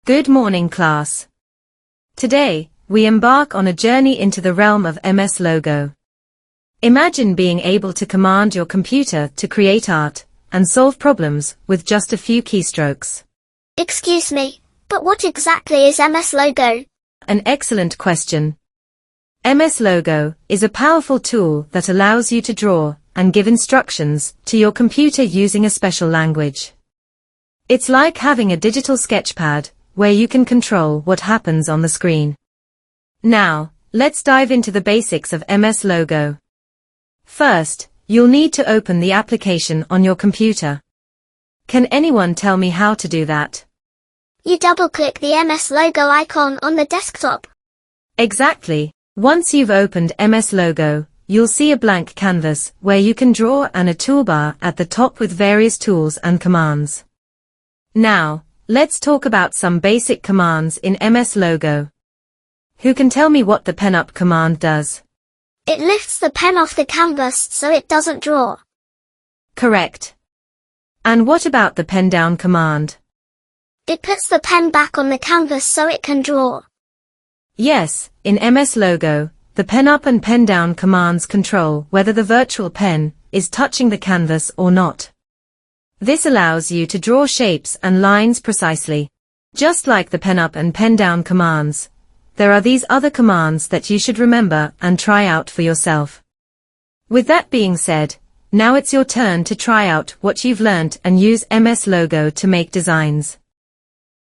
Good morning, class. Today, we embark on a journey into the realm of MS Logo. Imagine being able to command your computer to create art and solve problems with just a few keystrokes. Excuse me, but what exactly is MS Logo? An excellent question. MS Logo is a powerful tool that allows you to draw and give instructions to your computer using a special language. It's like having a digital sketchpad where you can control what happens on the screen. Now, let's dive into the basics of MS Logo. First, you'll need to open the application on your computer. Can anyone tell me how to do that? You double-click the MS Logo icon on the desktop. Exactly. Once you've opened MS Logo, you'll see a blank canvas where you can draw and a toolbar at the top with various tools and commands. Now, let's talk about some basic commands in MS Logo. Who can tell me what the pen up command does? It lifts the pen off the canvas so it doesn't draw. Correct. And what about the pen down command? It puts the pen back on the canvas so it can draw. Yes, in MS Logo, the pen up and pen down commands control whether the virtual pen is touching the canvas or not. This allows you to draw shapes and lines precisely. Just like the pen up and pen down commands, there are these other commands that you should remember and try out for yourself. With that being said, now it's your turn to try out what you've learnt and use MS Logo to make designs.